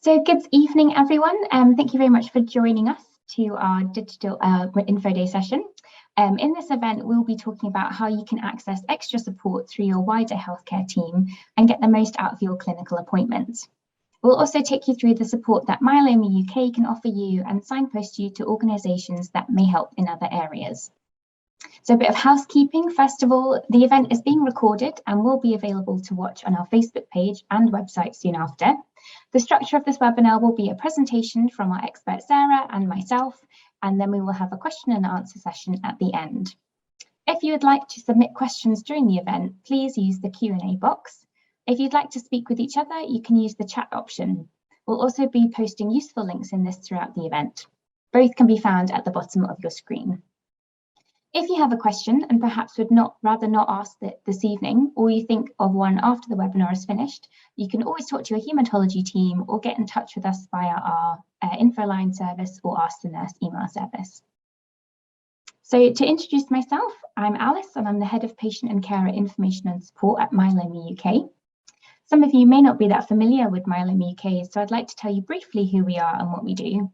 So good evening, everyone. Thank you very much for joining us to our digital Infoday session. In this event, we'll be talking about how you can access extra support through your wider healthcare team and get the most out of your clinical appointments. We'll also take you through the support that Myeloma UK can offer you and signpost you to organisations that may help in other areas. So a bit of housekeeping. First of all, the event is being recorded and will be available to watch on our Facebook page and website soon after. The structure of this webinar will be a presentation from our expert Sarah and myself, and then we will have a question and answer session at the end. If you would like to submit questions during the event, please use the Q&A box. If you'd like to speak with each other, you can use the chat option. We'll also be posting useful links in this throughout the event. Both can be found at the bottom of your screen. If you have a question and perhaps would rather not ask it this evening, or you think of one after the webinar is finished, you can always talk to your haematology team or get in touch with us via our Infoline service or Ask the Nurse email service. So to introduce myself, I'm Alice and I'm the Head of Patient and Carer Information and Support at Myeloma UK. Some of you may not be that familiar with Myeloma UK, so I'd like to tell you briefly who we are and what we do.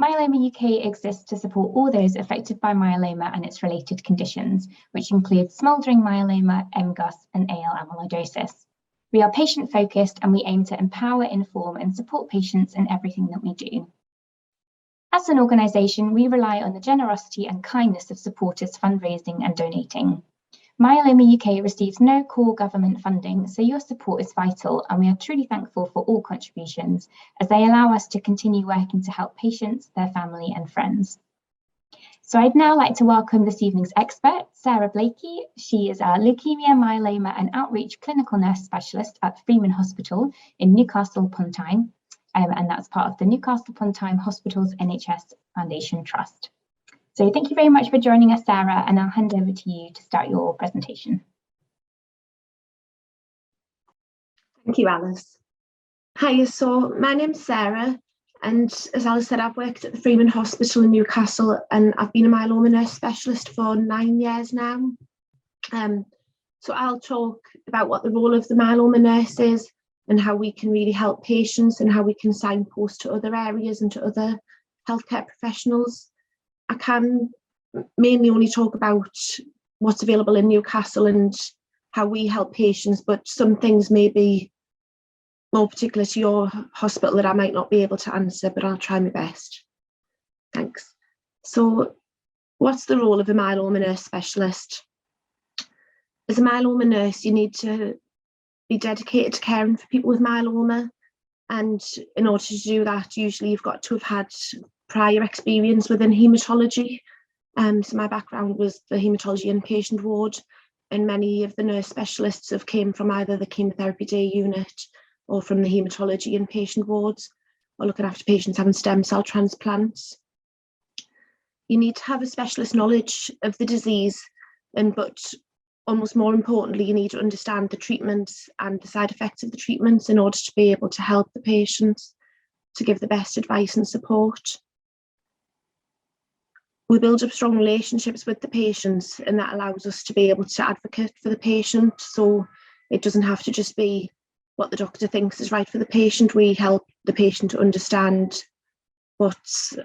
Myeloma UK exists to support all those affected by myeloma and its related conditions, which include smouldering myeloma, MGUS, and AL amyloidosis. We are patient-focused and we aim to empower, inform, and support patients in everything that we do. As an organisation, we rely on the generosity and kindness of supporters fundraising and donating. Myeloma UK receives no core government funding, so your support is vital and we are truly thankful for all contributions as they allow us to continue working to help patients, their family and friends. So I'd now like to welcome this evening's expert, Sarah Blakey. She is a leukemia, myeloma and outreach clinical nurse specialist at Freeman Hospital in Newcastle upon Tyne, and that's part of the Newcastle upon Tyne Hospitals NHS Foundation Trust. So thank you very much for joining us, Sarah, and I'll hand over to you to start your presentation. Thank you, Alice. Hi, so my name's Sarah, and as Alice said, I've worked at the Freeman Hospital in Newcastle, and I've been a myeloma nurse specialist for 9 years now. So I'll talk about what the role of the myeloma nurse is and how we can really help patients and how we can signpost to other areas and to other healthcare professionals. I can mainly only talk about what's available in Newcastle and how we help patients, but some things may be more particular to your hospital that I might not be able to answer, but I'll try my best. Thanks. So what's the role of a myeloma nurse specialist? As a myeloma nurse, you need to be dedicated to caring for people with myeloma. And in order to do that, usually you've got to have had prior experience within haematology. So my background was the haematology inpatient ward, and many of the nurse specialists have came from either the chemotherapy day unit or from the haematology inpatient wards, or looking after patients having stem cell transplants. You need to have a specialist knowledge of the disease, but almost more importantly, you need to understand the treatments and the side effects of the treatments in order to be able to help the patients, to give the best advice and support. We build up strong relationships with the patients, and that allows us to be able to advocate for the patient. So it doesn't have to just be what the doctor thinks is right for the patient. We help the patient to understand what's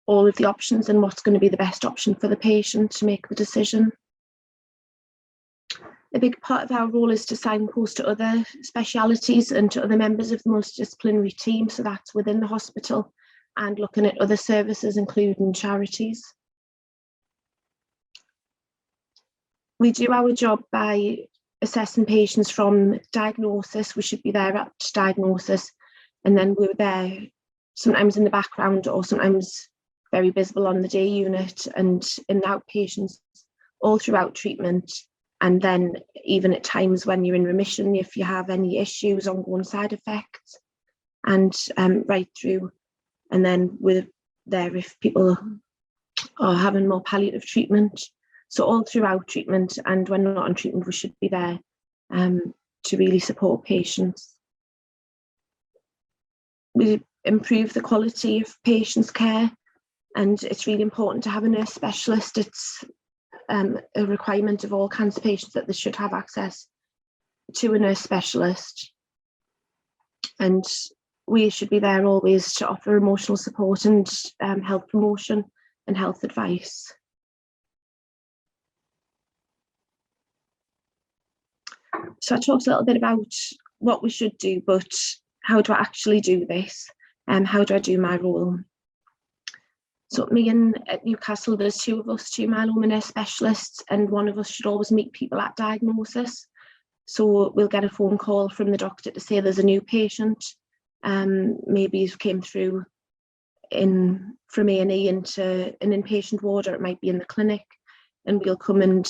all of the options and what's going to be the best option for the patient to make the decision. A big part of our role is to signpost to other specialities and to other members of the multidisciplinary team. So that's within the hospital and looking at other services, including charities. We do our job by assessing patients from diagnosis. We should be there at diagnosis, and then we're there sometimes in the background or sometimes very visible on the day unit and in outpatients all throughout treatment. And then even at times when you're in remission, if you have any issues, ongoing side effects, and right through. And then we're there if people are having more palliative treatment. So all throughout treatment, and when not on treatment, we should be there to really support patients. We improve the quality of patients' care, and it's really important to have a nurse specialist. It's a requirement of all cancer patients that they should have access to a nurse specialist. and we should be there always to offer emotional support and health promotion and health advice. So I talked a little bit about what we should do, but how do I actually do this? How do I do my role? So me and at Newcastle, there's two of us, two myeloma nurse specialists, and one of us should always meet people at diagnosis. So we'll get a phone call from the doctor to say there's a new patient, maybe he came through from A&E into an inpatient ward, or it might be in the clinic, and we'll come, and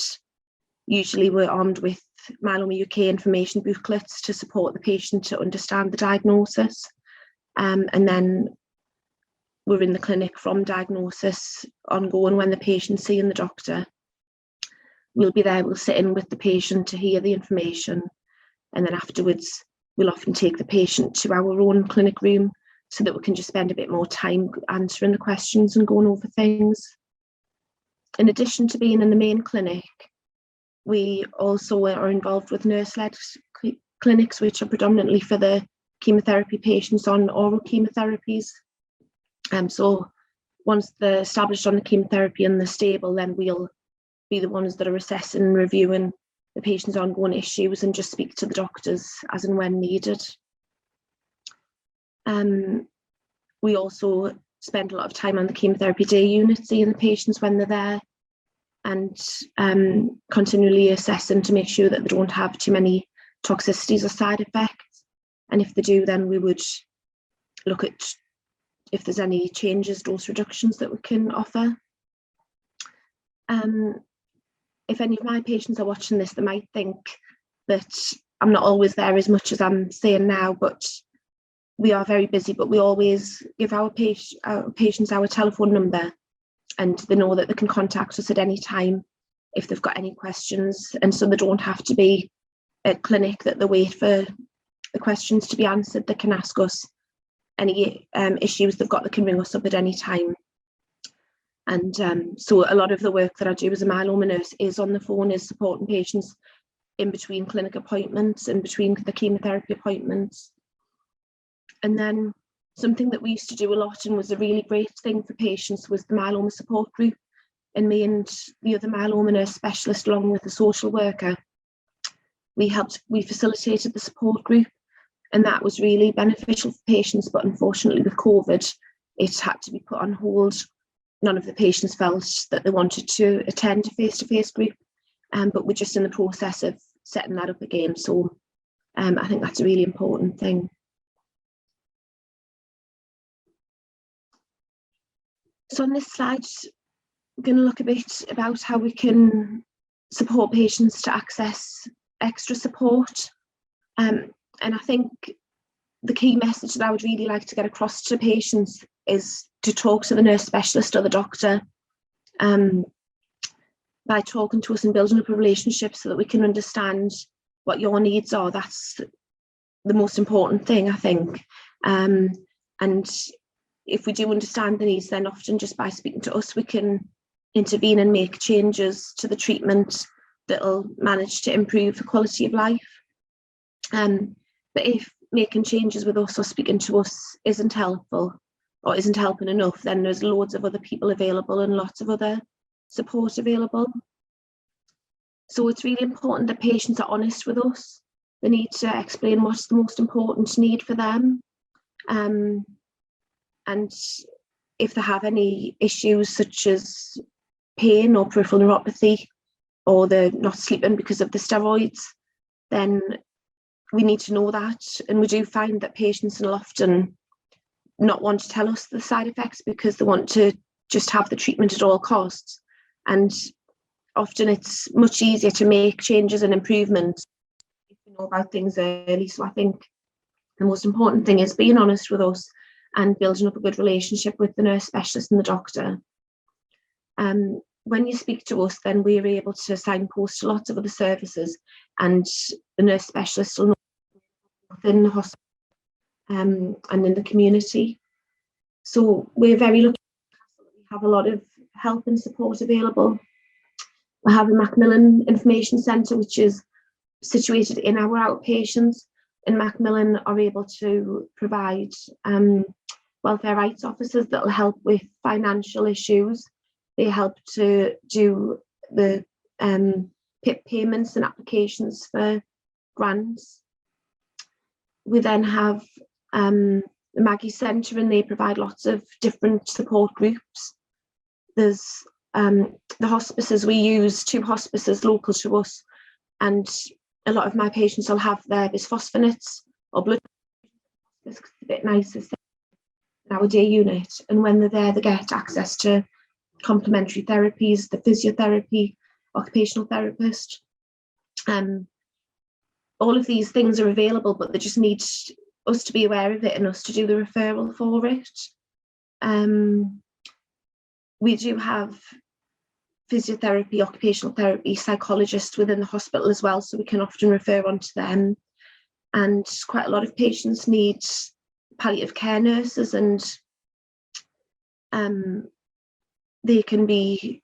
usually we're armed with Myeloma UK information booklets to support the patient to understand the diagnosis, and then we're in the clinic from diagnosis ongoing when the patient's seeing the doctor. We'll be there, we'll sit in with the patient to hear the information, and then afterwards we'll often take the patient to our own clinic room so that we can just spend a bit more time answering the questions and going over things. In addition to being in the main clinic, we also are involved with nurse-led clinics, which are predominantly for the chemotherapy patients on oral chemotherapies. So once they're established on the chemotherapy and they're stable, then we'll be the ones that are assessing and reviewing the patient's ongoing issues and just speak to the doctors as and when needed. We also spend a lot of time on the chemotherapy day unit, seeing the patients when they're there, and continually assessing to make sure that they don't have too many toxicities or side effects. And if they do, then we would look at if there's any changes, dose reductions that we can offer. If any of my patients are watching this, they might think that I'm not always there as much as I'm saying now, but we are very busy, but we always give our patients our telephone number, and they know that they can contact us at any time if they've got any questions, and so they don't have to be at clinic that they wait for the questions to be answered. They can ask us any issues they've got, they can ring us up at any time. And so a lot of the work that I do as a myeloma nurse is on the phone, is supporting patients in between clinic appointments and between the chemotherapy appointments. And then something that we used to do a lot and was a really great thing for patients was the myeloma support group. And me and the other myeloma nurse specialist, along with the social worker, we facilitated the support group, and that was really beneficial for patients. But unfortunately with COVID, it had to be put on hold. None of the patients felt that they wanted to attend a face-to-face group, but we're just in the process of setting that up again. So I think that's a really important thing. So on this slide, we're going to look a bit about how we can support patients to access extra support. And I think the key message that I would really like to get across to patients is to talk to the nurse specialist or the doctor by talking to us and building up a relationship so that we can understand what your needs are. That's the most important thing, I think. And if we do understand the needs, then often just by speaking to us, we can intervene and make changes to the treatment that'll manage to improve the quality of life. But if making changes with us or speaking to us isn't helpful or isn't helping enough, then there's loads of other people available and lots of other support available. So it's really important that patients are honest with us. They need to explain what's the most important need for them. And if they have any issues such as pain or peripheral neuropathy, or they're not sleeping because of the steroids, then we need to know that. And we do find that patients will often not want to tell us the side effects because they want to just have the treatment at all costs. And often it's much easier to make changes and improvements if we know about things early. So I think the most important thing is being honest with us and building up a good relationship with the nurse specialist and the doctor. When you speak to us, then we're able to signpost to lots of other services, and the nurse specialist will know within the hospital and in the community. So we're very lucky that we have a lot of help and support available. We have a Macmillan Information Centre, which is situated in our outpatients, in Macmillan are able to provide welfare rights officers that will help with financial issues. They help to do the PIP payments and applications for grants. We then have the Maggie Centre, and they provide lots of different support groups. There's the hospices. We use 2 hospices local to us, and a lot of my patients will have their bisphosphonates or blood. It's a bit nicer in our day unit, and when they're there, they get access to complementary therapies, the physiotherapy, occupational therapist. All of these things are available, but they just need us to be aware of it and us to do the referral for it. We do have physiotherapy, occupational therapy, psychologists within the hospital as well, so we can often refer on to them. And quite a lot of patients need palliative care nurses, and they can be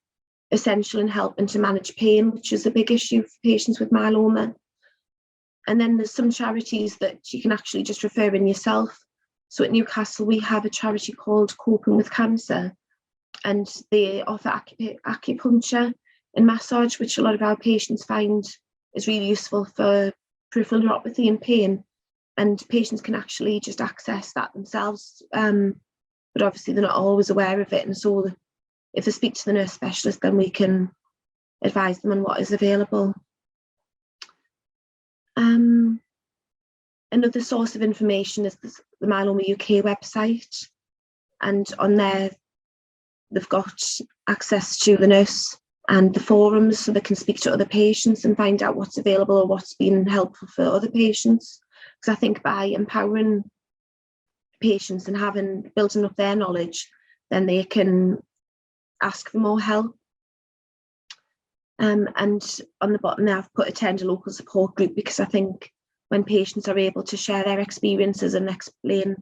essential in helping to manage pain, which is a big issue for patients with myeloma. And then there's some charities that you can actually just refer in yourself. So at Newcastle, we have a charity called Coping with Cancer, and they offer acupuncture and massage, which a lot of our patients find is really useful for peripheral neuropathy and pain. And patients can actually just access that themselves, but obviously they're not always aware of it. And so if they speak to the nurse specialist, then we can advise them on what is available. Another source of information is the Myeloma UK website, and on there they've got access to the nurse and the forums, so they can speak to other patients and find out what's available or what's been helpful for other patients. Because I think by empowering patients and building up their knowledge, then they can ask for more help. And on the bottom there, I've put attend a local support group, because I think when patients are able to share their experiences and explain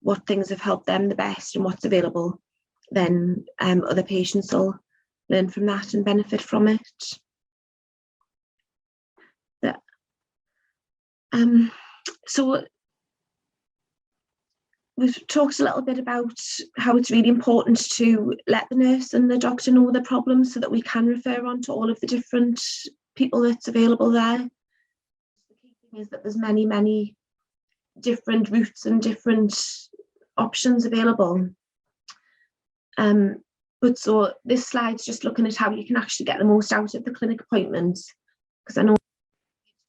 what things have helped them the best and what's available, then other patients will learn from that and benefit from it. So we've talked a little bit about how it's really important to let the nurse and the doctor know the problems so that we can refer on to all of the different people that's available there. The key thing is that there's many, many different routes and different options available. But so this slide's just looking at how you can actually get the most out of the clinic appointments, because I know you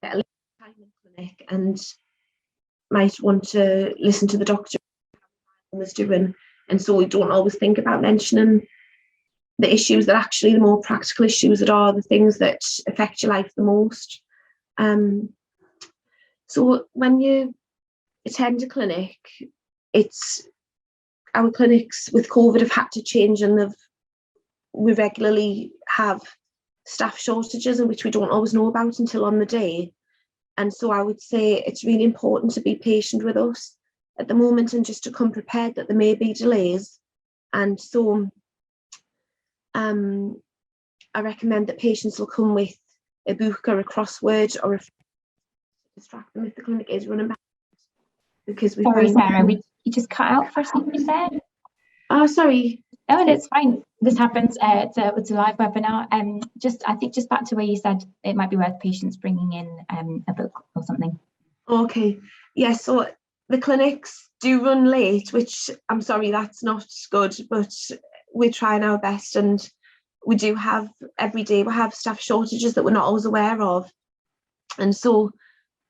get a little time in clinic and might want to listen to the doctor was doing, and so we don't always think about mentioning the issues that actually the more practical issues that are the things that affect your life the most. So when you attend a clinic, our clinics with COVID have had to change, and we regularly have staff shortages, in which we don't always know about until on the day. And so I would say it's really important to be patient with us at the moment, and just to come prepared that there may be delays. And so I recommend that patients will come with a book or a crossword or a distract them if the clinic is running back. Because we Sorry, Sarah, you just cut out for a second there. Oh, sorry. Oh, that's fine. This happens. It's a live webinar. I think just back to where you said it might be worth patients bringing in a book or something. Okay. Yes. So the clinics do run late, which I'm sorry, that's not good, but we're trying our best, and we do have every day we have staff shortages that we're not always aware of. And so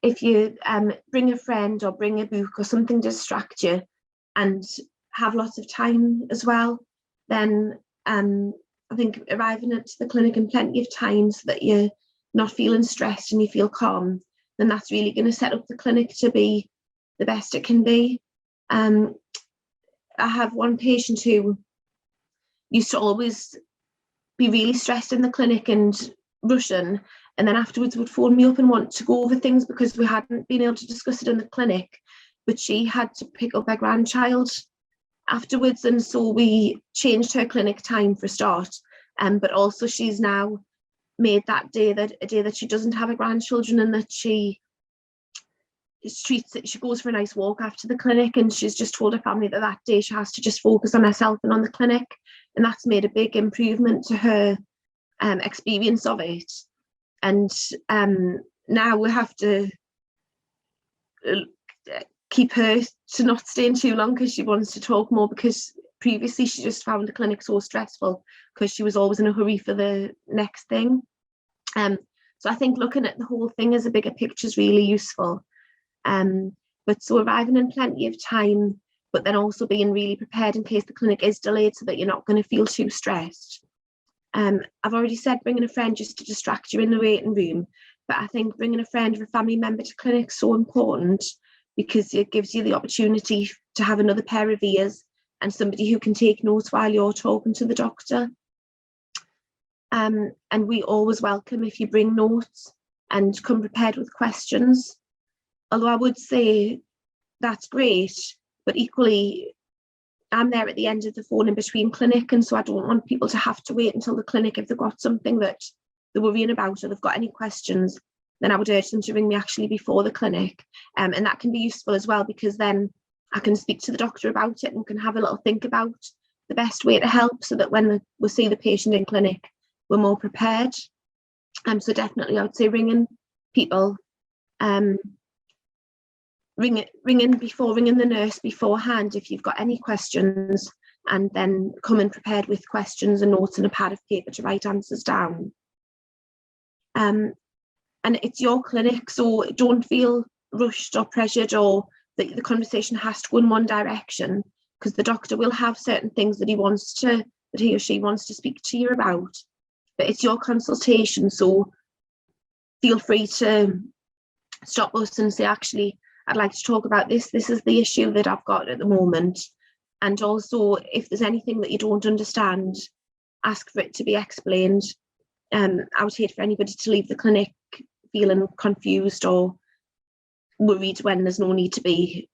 if you bring a friend or bring a book or something to distract you, and have lots of time as well, then I think arriving at the clinic in plenty of time so that you're not feeling stressed and you feel calm, then that's really going to set up the clinic to be the best it can be. I have one patient who used to always be really stressed in the clinic and rushing, and then afterwards would phone me up and want to go over things because we hadn't been able to discuss it in the clinic, but she had to pick up her grandchild afterwards, and so we changed her clinic time for a start, but also she's now made that day a day that she doesn't have her grandchildren, and that she she goes for a nice walk after the clinic, and she's just told her family that that day she has to just focus on herself and on the clinic, and that's made a big improvement to her experience of it. And now we have to keep her to not staying too long because she wants to talk more, because previously she just found the clinic so stressful because she was always in a hurry for the next thing. So I think looking at the whole thing as a bigger picture is really useful. But so arriving in plenty of time, but then also being really prepared in case the clinic is delayed so that you're not going to feel too stressed. I've already said bringing a friend just to distract you in the waiting room, but I think bringing a friend or a family member to clinic is so important because it gives you the opportunity to have another pair of ears and somebody who can take notes while you're talking to the doctor. And we always welcome if you bring notes and come prepared with questions. Although I would say that's great, but equally I'm there at the end of the phone in between clinic, and so I don't want people to have to wait until the clinic if they've got something that they're worrying about or they've got any questions. Then I would urge them to ring me actually before the clinic, and that can be useful as well, because then I can speak to the doctor about it and can have a little think about the best way to help, so that when we see the patient in clinic, we're more prepared. So definitely I would say ringing people, ringing the nurse beforehand if you've got any questions, and then coming prepared with questions and notes and a pad of paper to write answers down. And it's your clinic, so don't feel rushed or pressured or that the conversation has to go in one direction, because the doctor will have certain things that he or she wants to speak to you about. But it's your consultation, so feel free to stop us and say, actually, I'd like to talk about this. This is the issue that I've got at the moment. And also, if there's anything that you don't understand, ask for it to be explained. I would hate for anybody to leave the clinic feeling confused or worried when there's no need to be.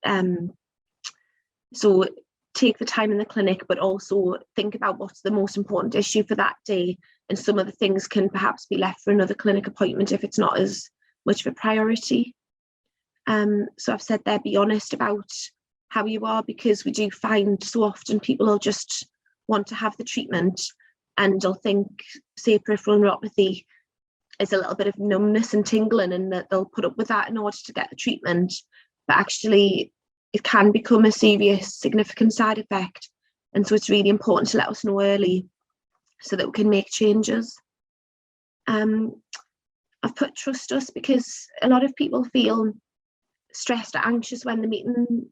So take the time in the clinic, but also think about what's the most important issue for that day. And some of the things can perhaps be left for another clinic appointment if it's not as much of a priority. So I've said there, be honest about how you are, because we do find so often people will just want to have the treatment and they'll think, say, peripheral neuropathy is a little bit of numbness and tingling, and that they'll put up with that in order to get the treatment. But actually, it can become a serious, significant side effect. And so it's really important to let us know early so that we can make changes. I've put trust us, because a lot of people feel stressed or anxious when they're meeting,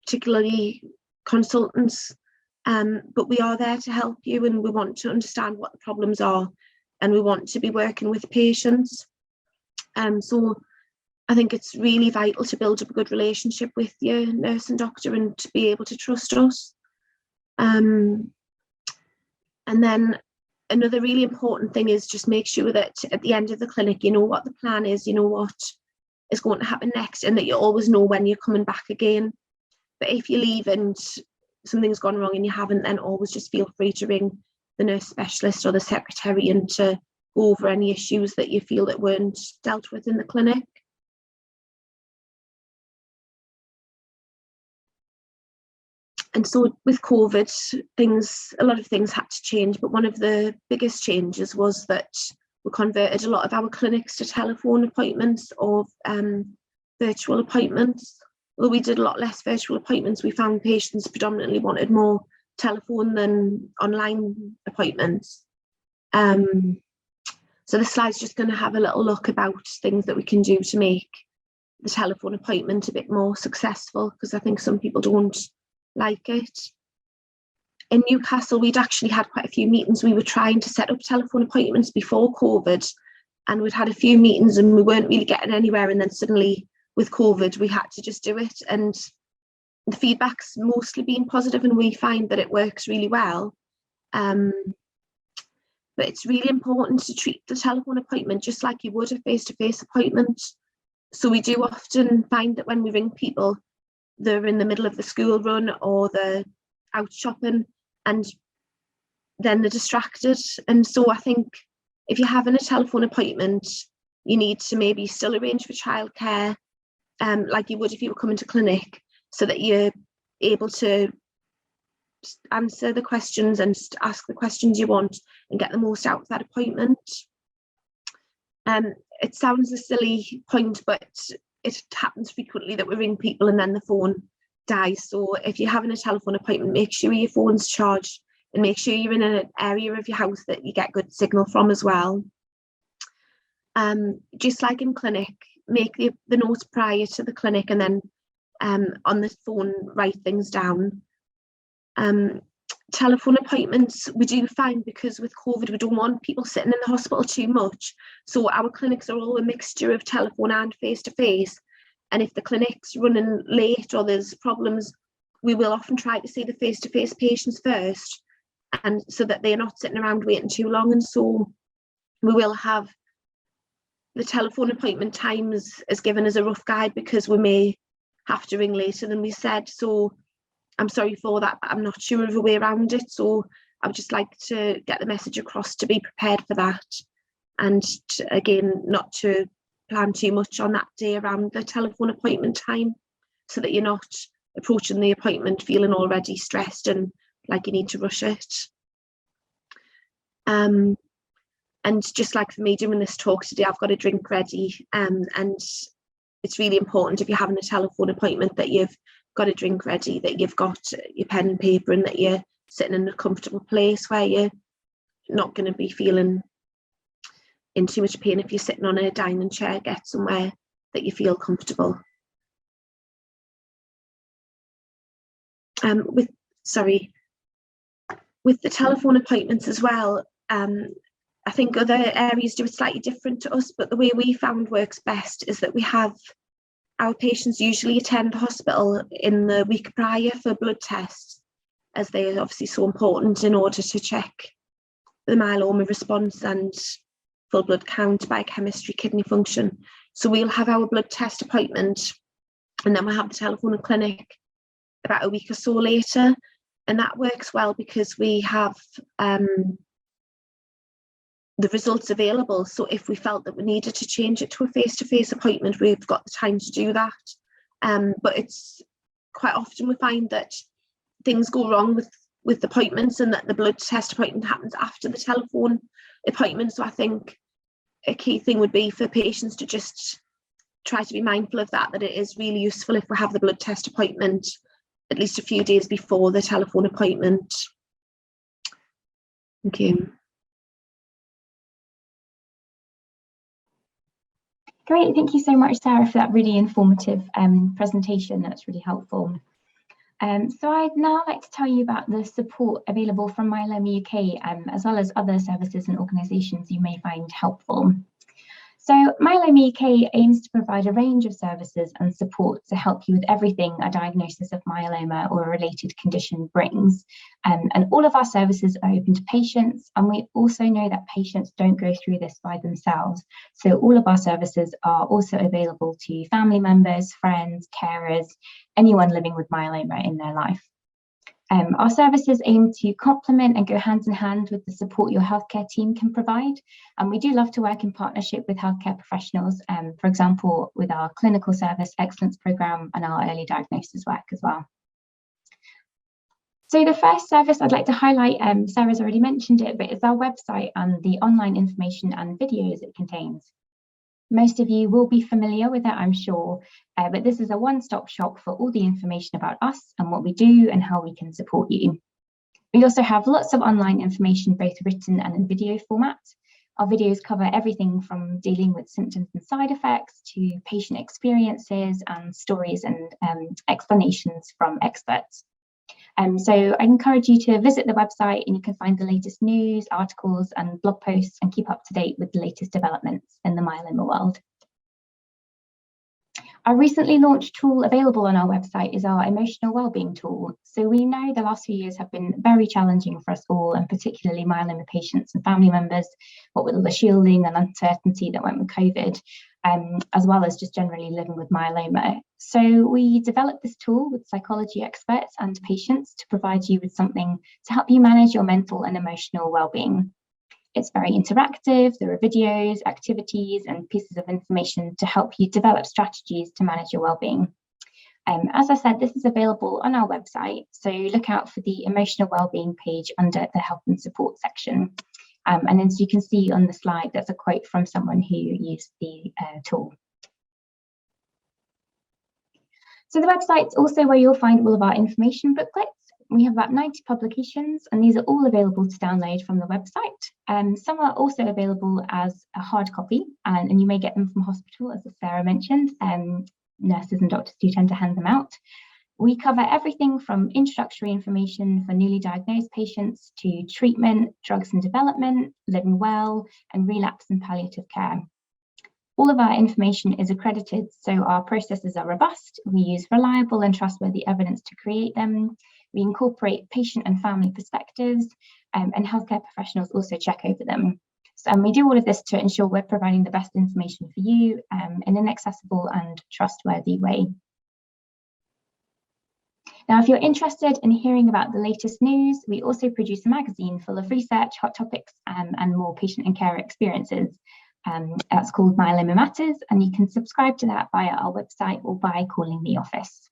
particularly consultants. But we are there to help you, and we want to understand what the problems are, and we want to be working with patients. So I think it's really vital to build up a good relationship with your nurse and doctor and to be able to trust us. And then another really important thing is just make sure that at the end of the clinic, you know what the plan is, you know what is going to happen next, and that you always know when you're coming back again. But if you leave and something's gone wrong and you haven't, then always just feel free to ring the nurse specialist or the secretary and to go over any issues that you feel that weren't dealt with in the clinic. And so with COVID, a lot of things had to change, but one of the biggest changes was that we converted a lot of our clinics to telephone appointments or virtual appointments. Although we did a lot less virtual appointments, we found patients predominantly wanted more telephone than online appointments. So this slide's just going to have a little look about things that we can do to make the telephone appointment a bit more successful, because I think some people don't like it. In Newcastle, we'd actually had quite a few meetings. We were trying to set up telephone appointments before COVID, and we'd had a few meetings and we weren't really getting anywhere, and then suddenly with COVID we had to just do it, and the feedback's mostly been positive and we find that it works really well. But it's really important to treat the telephone appointment just like you would a face-to-face appointment. So we do often find that when we ring people, they're in the middle of the school run or they're out shopping, and then they're distracted. And so I think if you're having a telephone appointment, you need to maybe still arrange for childcare, like you would if you were coming to clinic, so that you're able to answer the questions and ask the questions you want and get the most out of that appointment. It sounds a silly point, but it happens frequently that we ring people and then the phone dies. So if you're having a telephone appointment, make sure your phone's charged and make sure you're in an area of your house that you get good signal from as well. Just like in clinic, make the notes prior to the clinic and then on the phone write things down. Telephone appointments, we do find, because with COVID we don't want people sitting in the hospital too much, so our clinics are all a mixture of telephone and face-to-face, and if the clinic's running late or there's problems, we will often try to see the face-to-face patients first, and so that they're not sitting around waiting too long. And so we will have the telephone appointment times as given as a rough guide, because we may have to ring later than we said. So I'm sorry for that, but I'm not sure of a way around it. So I would just like to get the message across to be prepared for that, and again, not to plan too much on that day around the telephone appointment time, so that you're not approaching the appointment feeling already stressed and like you need to rush it. And just like for me doing this talk today, I've got a drink ready, and it's really important if you're having a telephone appointment that you've got a drink ready, that you've got your pen and paper, and that you're sitting in a comfortable place where you're not going to be feeling in too much pain. If you're sitting on a dining chair, get somewhere that you feel comfortable. With the telephone appointments as well, I think other areas do it slightly different to us, but the way we found works best is that we have our patients usually attend the hospital in the week prior for blood tests, as they are obviously so important in order to check the myeloma response and full blood count, biochemistry, kidney function. So we'll have our blood test appointment, and then we'll have the telephone clinic about a week or so later. And that works well because we have the results available. So if we felt that we needed to change it to a face-to-face appointment, we've got the time to do that. But it's quite often we find that things go wrong with appointments, and that the blood test appointment happens after the telephone appointment. So I think a key thing would be for patients to just try to be mindful of that it is really useful if we have the blood test appointment at least a few days before the telephone appointment. Thank you. Great, thank you so much, Sarah, for that really informative presentation. That's really helpful. So I'd now like to tell you about the support available from Myeloma UK, as well as other services and organisations you may find helpful. So Myeloma UK aims to provide a range of services and support to help you with everything a diagnosis of myeloma or a related condition brings. And all of our services are open to patients, and we also know that patients don't go through this by themselves. So all of our services are also available to family members, friends, carers, anyone living with myeloma in their life. Our services aim to complement and go hand in hand with the support your healthcare team can provide. And we do love to work in partnership with healthcare professionals, for example, with our clinical service excellence programme and our early diagnosis work as well. So the first service I'd like to highlight, Sarah's already mentioned it, but it's our website and the online information and videos it contains. Most of you will be familiar with it, I'm sure, but this is a one-stop shop for all the information about us and what we do and how we can support you. We also have lots of online information, both written and in video format. Our videos cover everything from dealing with symptoms and side effects to patient experiences and stories and explanations from experts. So I encourage you to visit the website, and you can find the latest news, articles and blog posts and keep up to date with the latest developments in the myeloma world. Our recently launched tool available on our website is our emotional wellbeing tool. So we know the last few years have been very challenging for us all, and particularly myeloma patients and family members, what with all the shielding and uncertainty that went with COVID, as well as just generally living with myeloma. So we developed this tool with psychology experts and patients to provide you with something to help you manage your mental and emotional well-being. It's very interactive. There are videos, activities, and pieces of information to help you develop strategies to manage your well-being. As I said, this is available on our website, so look out for the emotional wellbeing page under the health and support section. And as you can see on the slide, there's a quote from someone who used the tool. So the website's also where you'll find all of our information booklets. We have about 90 publications, and these are all available to download from the website. Some are also available as a hard copy, and you may get them from hospital, as Sarah mentioned. Nurses and doctors do tend to hand them out. We cover everything from introductory information for newly diagnosed patients to treatment, drugs and development, living well, and relapse and palliative care. All of our information is accredited, so our processes are robust. We use reliable and trustworthy evidence to create them. We incorporate patient and family perspectives, and healthcare professionals also check over them. And we do all of this to ensure we're providing the best information for you in an accessible and trustworthy way. Now, if you're interested in hearing about the latest news, we also produce a magazine full of research, hot topics, and more patient and carer experiences. That's called Myeloma Matters, and you can subscribe to that via our website or by calling the office.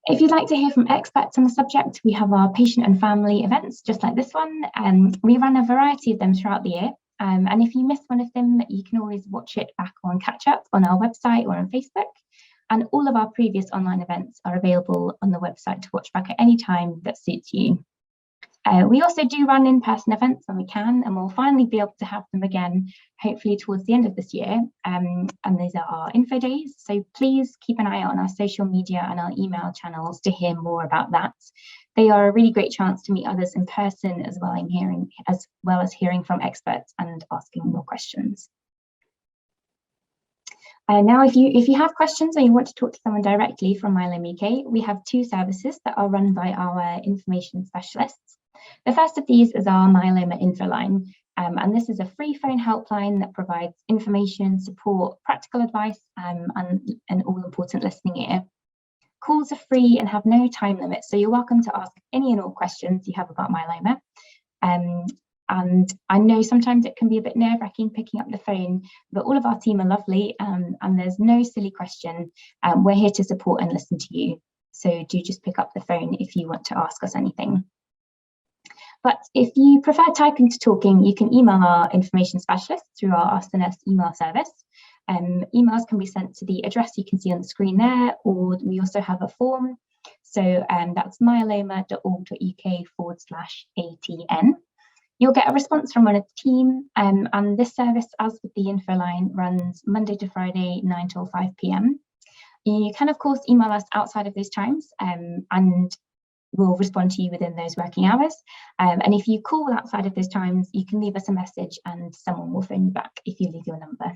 If you'd like to hear from experts on the subject, we have our patient and family events, just like this one. We run a variety of them throughout the year. And if you miss one of them, you can always watch it back on catch up on our website or on Facebook. And all of our previous online events are available on the website to watch back at any time that suits you. We also do run in-person events when we can, and we'll finally be able to have them again, hopefully towards the end of this year. And these are our Infodays. So please keep an eye out on our social media and our email channels to hear more about that. They are a really great chance to meet others in person as well as hearing from experts and asking more questions. Now, if you have questions or you want to talk to someone directly from Myeloma UK, we have two services that are run by our information specialists. The first of these is our Myeloma Infoline, and this is a free phone helpline that provides information, support, practical advice, and all important listening ear. Calls are free and have no time limit, so you're welcome to ask any and all questions you have about myeloma. And I know sometimes it can be a bit nerve-wracking picking up the phone, but all of our team are lovely, and there's no silly question. We're here to support and listen to you. So do just pick up the phone if you want to ask us anything. But if you prefer typing to talking, you can email our information specialist through our Ask the Nurse email service. Emails can be sent to the address you can see on the screen there, or we also have a form. So that's myeloma.org.uk/ATN. You'll get a response from one of the team, and this service, as with the Infoline, runs Monday to Friday, 9 till 5 p.m. You can, of course, email us outside of those times, and we'll respond to you within those working hours. And if you call outside of those times, you can leave us a message and someone will phone you back if you leave your number.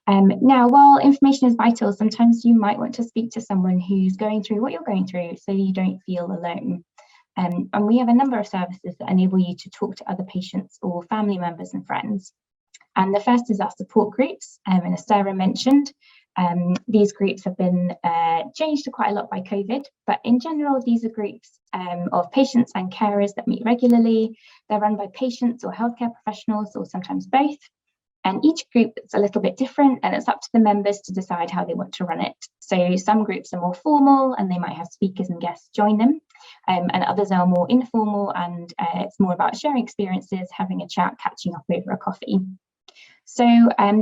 Now, while information is vital, sometimes you might want to speak to someone who's going through what you're going through so you don't feel alone. And we have a number of services that enable you to talk to other patients or family members and friends. And the first is our support groups, and as Sarah mentioned, these groups have been changed quite a lot by COVID, but in general, these are groups of patients and carers that meet regularly. They're run by patients or healthcare professionals, or sometimes both. And each group is a little bit different, and it's up to the members to decide how they want to run it. So some groups are more formal and they might have speakers and guests join them, and others are more informal, and it's more about sharing experiences, having a chat, catching up over a coffee. So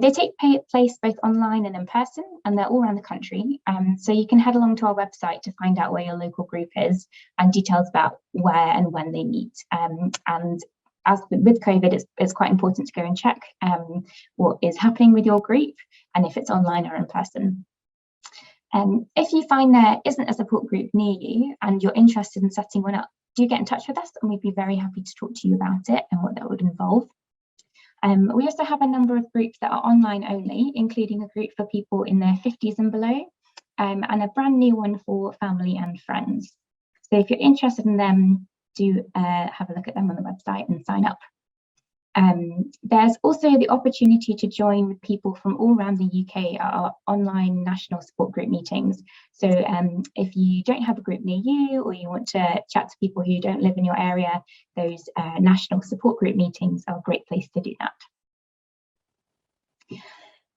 they take place both online and in person, and they're all around the country. So you can head along to our website to find out where your local group is and details about where and when they meet. And as with COVID, it's quite important to go and check what is happening with your group and if it's online or in person. If you find there isn't a support group near you and you're interested in setting one up, do get in touch with us and we'd be very happy to talk to you about it and what that would involve. We also have a number of groups that are online only, including a group for people in their 50s and below, and a brand new one for family and friends. So if you're interested in them, do have a look at them on the website and sign up. There's also the opportunity to join with people from all around the UK at our online national support group meetings. So if you don't have a group near you, or you want to chat to people who don't live in your area, those national support group meetings are a great place to do that.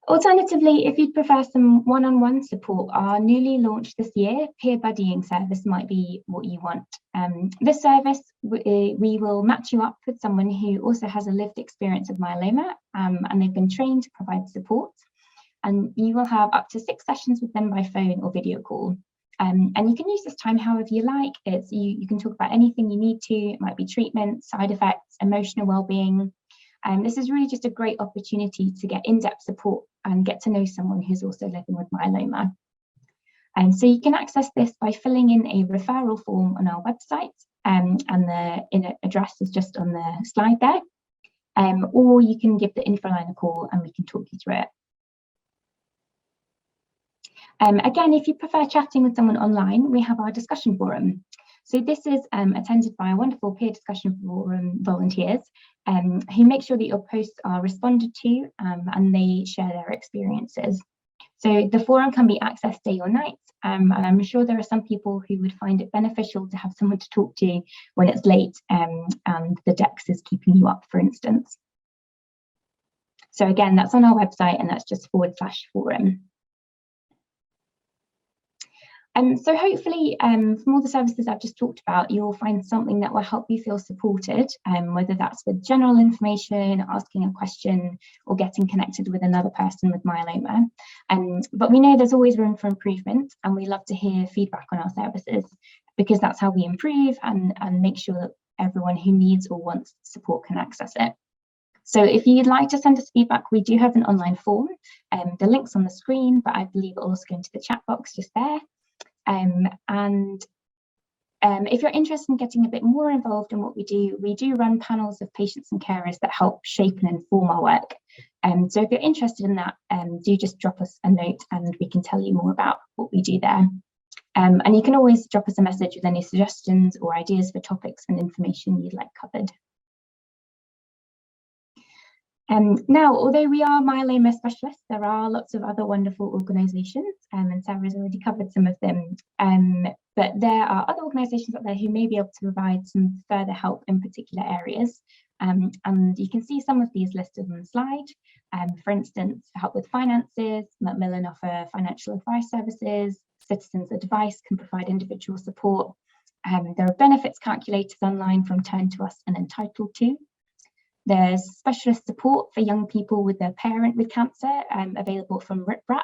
Alternatively, if you'd prefer some one-on-one support, our newly launched this year peer buddying service might be what you want. This service, we will match you up with someone who also has a lived experience of myeloma, and they've been trained to provide support. And you will have up to 6 sessions with them by phone or video call. And you can use this time however you like. You can talk about anything you need to. It might be treatment, side effects, emotional well-being. This is really just a great opportunity to get in-depth support and get to know someone who's also living with myeloma. And so you can access this by filling in a referral form on our website, and the address is just on the slide there. Or you can give the Infoline a call and we can talk you through it. Again, if you prefer chatting with someone online, we have our discussion forum. So this is attended by wonderful peer discussion forum volunteers who make sure that your posts are responded to, and they share their experiences. So the forum can be accessed day or night, and I'm sure there are some people who would find it beneficial to have someone to talk to when it's late and the DEX is keeping you up, for instance. So again, that's on our website, and that's just /forum. So hopefully from all the services I've just talked about, you'll find something that will help you feel supported, whether that's with general information, asking a question, or getting connected with another person with myeloma. But we know there's always room for improvement, and we love to hear feedback on our services, because that's how we improve and make sure that everyone who needs or wants support can access it. So if you'd like to send us feedback, we do have an online form. The link's on the screen, but I believe it'll also go into the chat box just there. If you're interested in getting a bit more involved in what we do run panels of patients and carers that help shape and inform our work. So if you're interested in that, do just drop us a note and we can tell you more about what we do there. And you can always drop us a message with any suggestions or ideas for topics and information you'd like covered. Now, although we are myeloma specialists, there are lots of other wonderful organisations, and Sarah's already covered some of them. But there are other organisations out there who may be able to provide some further help in particular areas. And you can see some of these listed on the slide. For instance, help with finances, Macmillan offer financial advice services. Citizens Advice can provide individual support. There are benefits calculators online from Turn to Us and Entitled To. There's specialist support for young people with their parent with cancer, available from RIPRAP.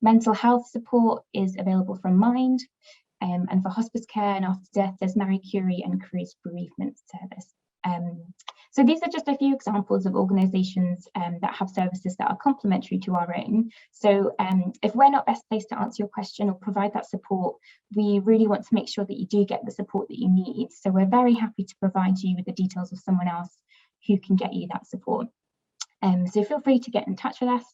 Mental health support is available from Mind. And for hospice care and after death, there's Marie Curie and Curie's bereavement service. So these are just a few examples of organisations that have services that are complementary to our own. So if we're not best placed to answer your question or provide that support, we really want to make sure that you do get the support that you need. So we're very happy to provide you with the details of someone else who can get you that support. So feel free to get in touch with us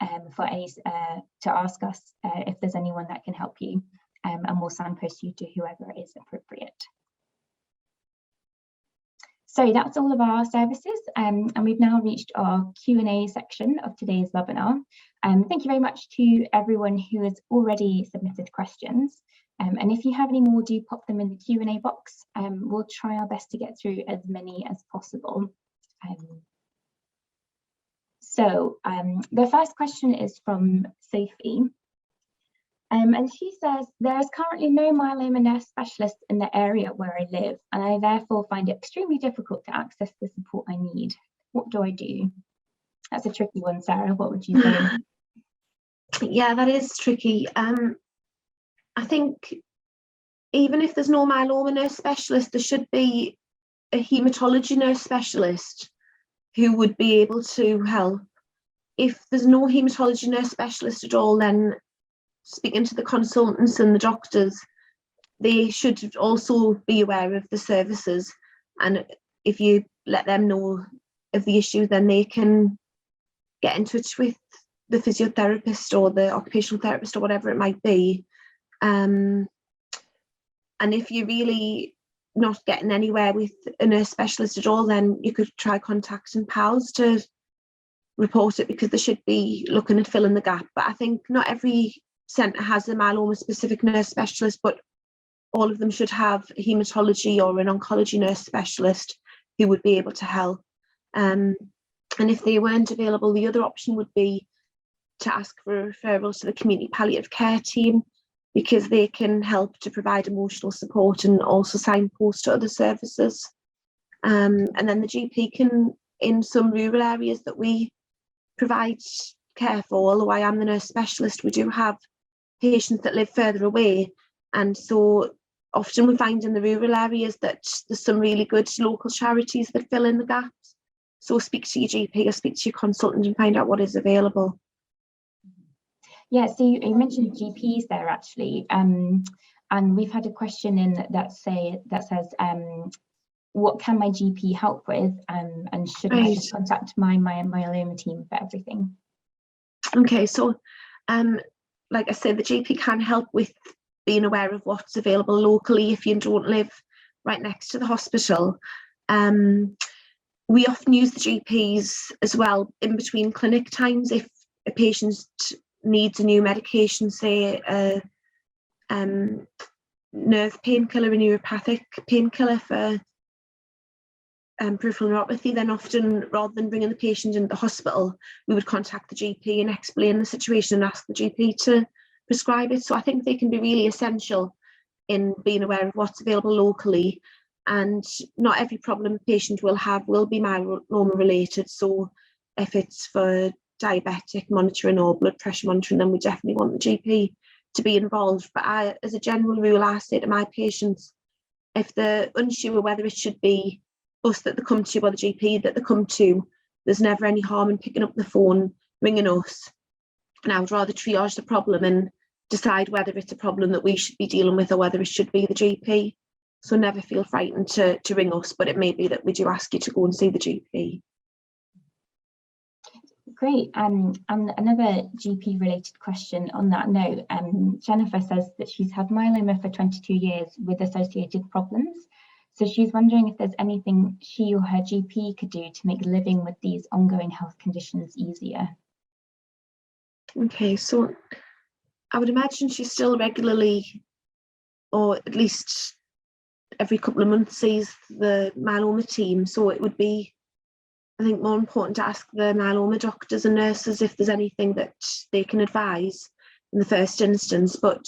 to ask us if there's anyone that can help you, and we'll signpost you to whoever is appropriate. So that's all of our services, and we've now reached our Q&A section of today's webinar. Thank you very much to everyone who has already submitted questions. And if you have any more, do pop them in the Q&A box. We'll try our best to get through as many as possible. So the first question is from Sophie. And she says, there is currently no myeloma nurse specialist in the area where I live, and I therefore find it extremely difficult to access the support I need. What do I do? That's a tricky one, Sarah. What would you say? Yeah, that is tricky. I think even if there's no myeloma nurse specialist, there should be a haematology nurse specialist who would be able to help. If there's no haematology nurse specialist at all, then speaking to the consultants and the doctors, they should also be aware of the services, and if you let them know of the issue, then they can get in touch with the physiotherapist or the occupational therapist or whatever it might be. And if you really not getting anywhere with a nurse specialist at all, then you could try contacting PALS to report it, because they should be looking at filling the gap. But I think not every centre has a myeloma specific nurse specialist, but all of them should have a haematology or an oncology nurse specialist who would be able to help. And if they weren't available, the other option would be to ask for a referral to the community palliative care team, because they can help to provide emotional support and also signpost to other services. And then the GP can, in some rural areas that we provide care for, although I am the nurse specialist, we do have patients that live further away. And so often we find in the rural areas that there's some really good local charities that fill in the gaps. So speak to your GP or speak to your consultant and find out what is available. Yeah, so you mentioned GPs there actually, and we've had a question in that says, what can my GP help with, and should I just contact my myeloma team for everything? Okay, so like I said, the GP can help with being aware of what's available locally if you don't live right next to the hospital. We often use the GPs as well in between clinic times if a patient needs a new medication, say a nerve painkiller, a neuropathic painkiller for peripheral neuropathy, then often, rather than bringing the patient into the hospital, we would contact the GP and explain the situation and ask the GP to prescribe it. So I think they can be really essential in being aware of what's available locally, and not every problem a patient will have will be myeloma related. So if it's for diabetic monitoring or blood pressure monitoring, then we definitely want the GP to be involved. But as a general rule, I say to my patients, if they're unsure whether it should be us that they come to or the GP that they come to, there's never any harm in picking up the phone, ringing us. And I would rather triage the problem and decide whether it's a problem that we should be dealing with or whether it should be the GP. So never feel frightened to ring us, but it may be that we do ask you to go and see the GP. Great. And another GP related question on that note, Jennifer says that she's had myeloma for 22 years with associated problems. So she's wondering if there's anything she or her GP could do to make living with these ongoing health conditions easier. Okay, so I would imagine she still regularly, or at least every couple of months, sees the myeloma team. So it would be, I think, more important to ask the myeloma doctors and nurses if there's anything that they can advise in the first instance. But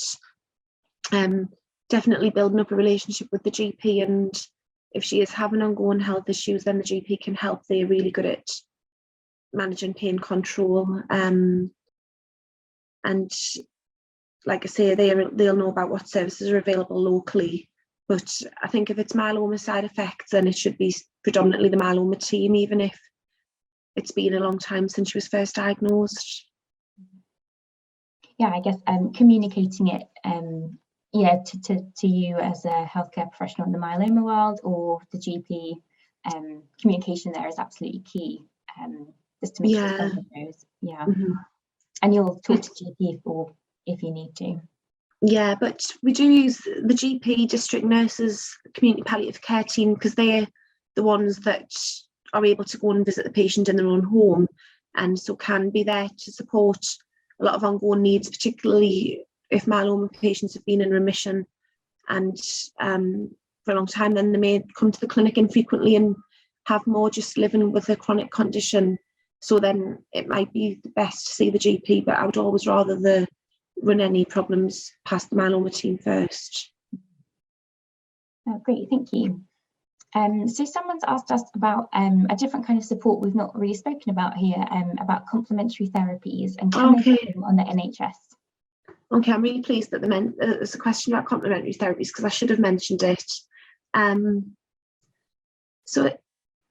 definitely building up a relationship with the GP, and if she is having ongoing health issues, then the GP can help. They're really good at managing pain control. And like I say, they'll know about what services are available locally. But I think if it's myeloma side effects, then it should be predominantly the myeloma team, even if it's been a long time since she was first diagnosed. Yeah, I guess communicating it to you as a healthcare professional in the myeloma world or the GP, communication there is absolutely key, just to make sure someone knows. Yeah. Mm-hmm. And you'll talk to GP if you need to. Yeah, but we do use the GP, district nurses, community palliative care team, because they're the ones that are able to go and visit the patient in their own home, and so can be there to support a lot of ongoing needs, particularly if myeloma patients have been in remission and for a long time, then they may come to the clinic infrequently and have more just living with a chronic condition. So then it might be best to see the GP, but I would always rather run any problems past the myeloma team first. Oh, great, thank you. So someone's asked us about a different kind of support we've not really spoken about here, about complementary therapies and can they get them on the NHS? Okay, I'm really pleased that there's a question about complementary therapies, because I should have mentioned it. So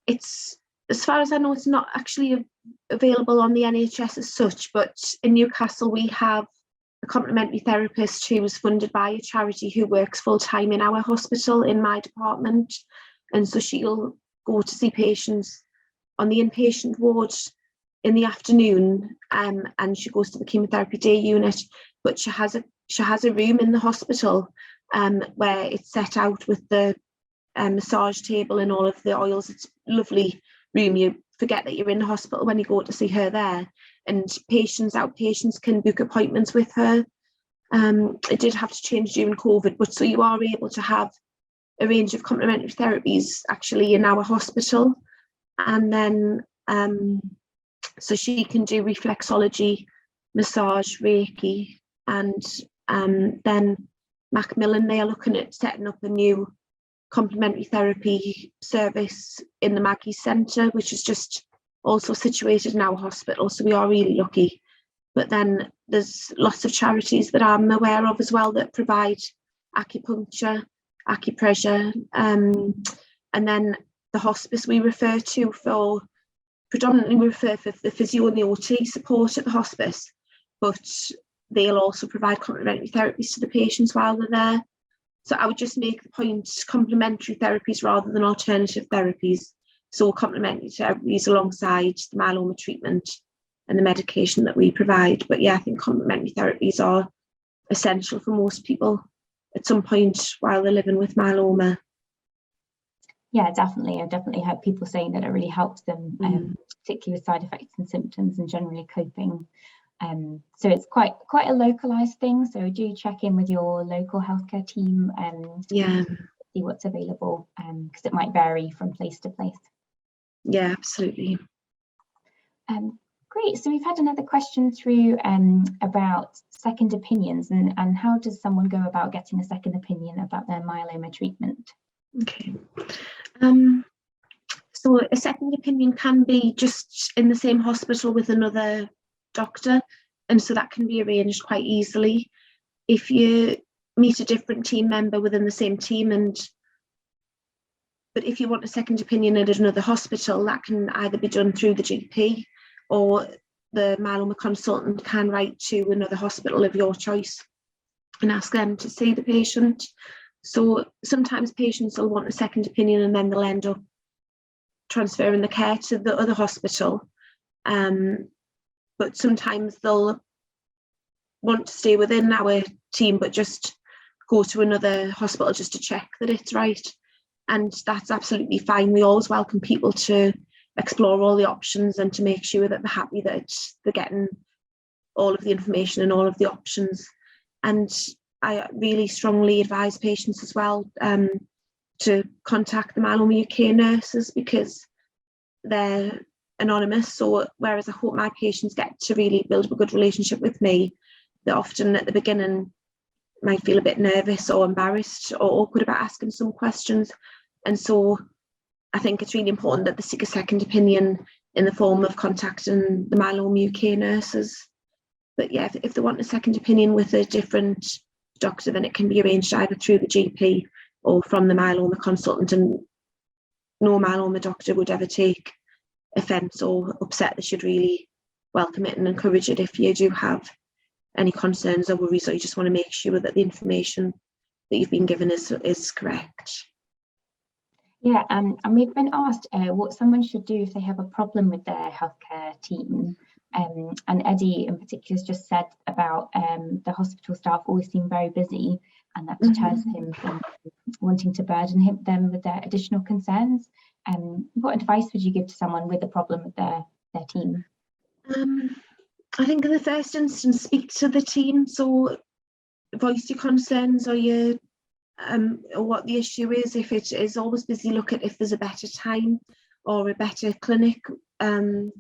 it's, as far as I know, it's not actually available on the NHS as such, but in Newcastle we have a complementary therapist who was funded by a charity who works full-time in our hospital in my department, and so she'll go to see patients on the inpatient ward in the afternoon, and she goes to the chemotherapy day unit, but she has a room in the hospital where it's set out with the massage table and all of the oils. It's a lovely room. You forget that you're in the hospital when you go to see her there. And outpatients can book appointments with her. It did have to change during COVID, but so you are able to have a range of complementary therapies actually in our hospital. And then so she can do reflexology, massage, Reiki, and then Macmillan, they are looking at setting up a new complementary therapy service in the Maggie Centre, which is just also situated in our hospital, so we are really lucky. But then there's lots of charities that I'm aware of as well that provide acupuncture, acupressure, and then the hospice we refer to for, predominantly we refer for the physio and the OT support at the hospice, but they'll also provide complementary therapies to the patients while they're there. So I would just make the point, complementary therapies rather than alternative therapies. So complementary therapies alongside the myeloma treatment and the medication that we provide. But yeah, I think complementary therapies are essential for most people at some point while they're living with myeloma. Yeah, definitely. I definitely heard people saying that it really helps them, particularly with side effects and symptoms and generally coping. So it's quite a localized thing. So do check in with your local healthcare team and see what's available, because it might vary from place to place. Yeah, absolutely. Great. So we've had another question through about second opinions and how does someone go about getting a second opinion about their myeloma treatment? Okay. So a second opinion can be just in the same hospital with another doctor, and so that can be arranged quite easily. If you meet a different team member within the same team, but if you want a second opinion at another hospital, that can either be done through the GP or the myeloma consultant can write to another hospital of your choice and ask them to see the patient. So sometimes patients will want a second opinion and then they'll end up transferring the care to the other hospital. But sometimes they'll want to stay within our team, but just go to another hospital just to check that it's right. And that's absolutely fine. We always welcome people to explore all the options and to make sure that they're happy that they're getting all of the information and all of the options. And I really strongly advise patients as well to contact the Myeloma UK nurses because they're anonymous. So whereas I hope my patients get to really build a good relationship with me, they often at the beginning might feel a bit nervous or embarrassed or awkward about asking some questions. And so I think it's really important that they seek a second opinion in the form of contacting the Myeloma UK nurses. But yeah, if they want a second opinion with a different doctor, then it can be arranged either through the GP or from the myeloma consultant, and no myeloma doctor would ever take offence or upset. They should really welcome it and encourage it if you do have any concerns or worries, or you just want to make sure that the information that you've been given is correct. Yeah, and we've been asked what someone should do if they have a problem with their healthcare team. And Eddie in particular has just said about the hospital staff always seem very busy, and that deters him from wanting to burden them with their additional concerns. What advice would you give to someone with a problem with their team? I think in the first instance, speak to the team. So voice your concerns or your or what the issue is. If it is always busy, look at if there's a better time or a better clinic. And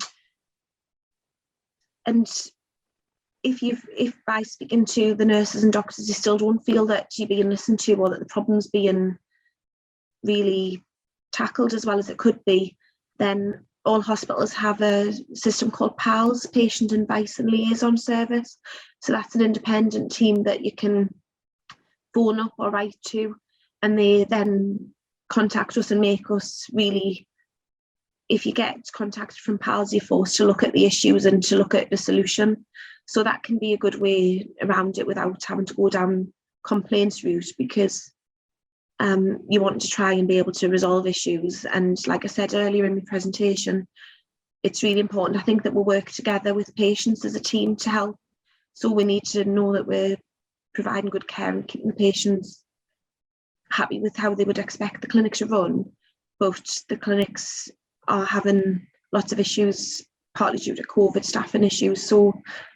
if by speaking to the nurses and doctors you still don't feel that you're being listened to or that the problem's being really tackled as well as it could be, then all hospitals have a system called PALS, Patient Advice and Liaison Service. So that's an independent team that you can phone up or write to, and they then contact us and make us really, if you get contacted from PALS, you're forced to look at the issues and to look at the solution. So that can be a good way around it without having to go down complaints route, because you want to try and be able to resolve issues. And like I said earlier in my presentation, it's really important, I think, that we'll work together with patients as a team to help. So we need to know that we're providing good care and keeping the patients happy with how they would expect the clinic to run, but the clinics are having lots of issues, partly due to COVID staffing issues. So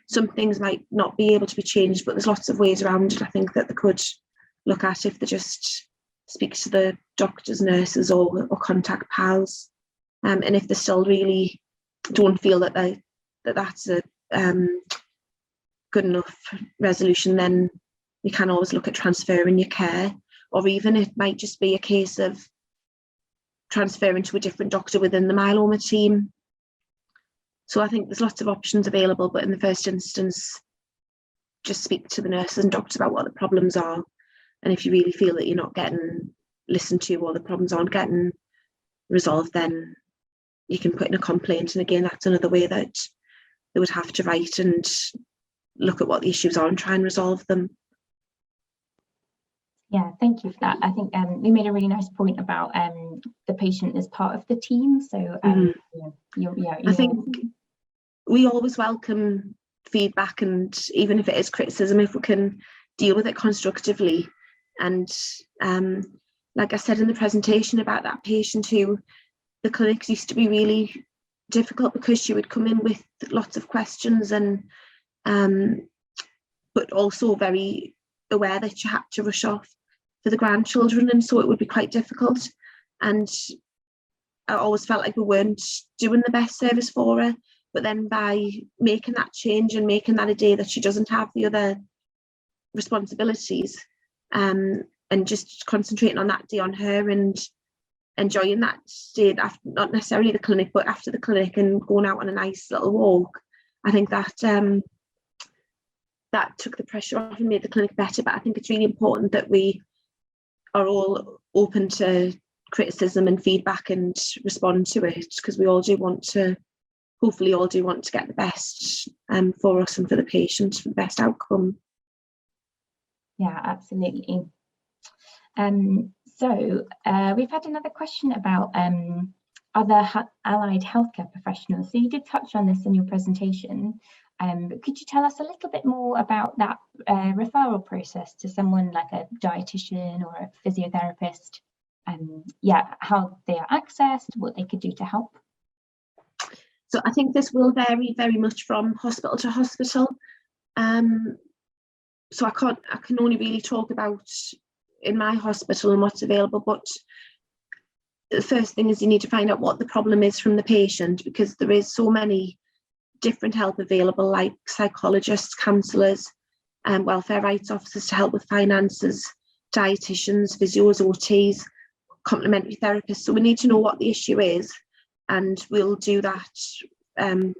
some things might not be able to be changed, but there's lots of ways around it, I think, that they could look at if they just speak to the doctors, nurses, or contact pals. And if they still really don't feel that that's a good enough resolution, then we can always look at transferring your care, or even it might just be a case of transferring to a different doctor within the myeloma team. So I think there's lots of options available, but in the first instance, just speak to the nurses and doctors about what the problems are. And if you really feel that you're not getting listened to, or the problems aren't getting resolved, then you can put in a complaint. And again, that's another way that they would have to write and look at what the issues are and try and resolve them. Yeah, thank you for that. I think you made a really nice point about the patient as part of the team. So I think we always welcome feedback, and even if it is criticism, if we can deal with it constructively. And like I said in the presentation about that patient who the clinics used to be really difficult because she would come in with lots of questions, and but also very aware that she had to rush off for the grandchildren, and so it would be quite difficult. And I always felt like we weren't doing the best service for her. But then by making that change and making that a day that she doesn't have the other responsibilities, and just concentrating on that day on her and enjoying that day, after, not necessarily the clinic, but after the clinic, and going out on a nice little walk, I think that that took the pressure off and made the clinic better. But I think it's really important that we are all open to criticism and feedback and respond to it, because we all do want to, hopefully all do want to get the best for us and for the patient, for the best outcome. Yeah, absolutely. So we've had another question about other allied healthcare professionals. So you did touch on this in your presentation, but could you tell us a little bit more about that referral process to someone like a dietitian or a physiotherapist? Yeah, how they are accessed, what they could do to help? So I think this will vary very much from hospital to hospital. So I can only really talk about in my hospital and what's available, but the first thing is you need to find out what the problem is from the patient, because there is so many different help available, like psychologists, counsellors, and welfare rights officers to help with finances, dietitians, physios, OTs, complementary therapists. So we need to know what the issue is, and we'll do that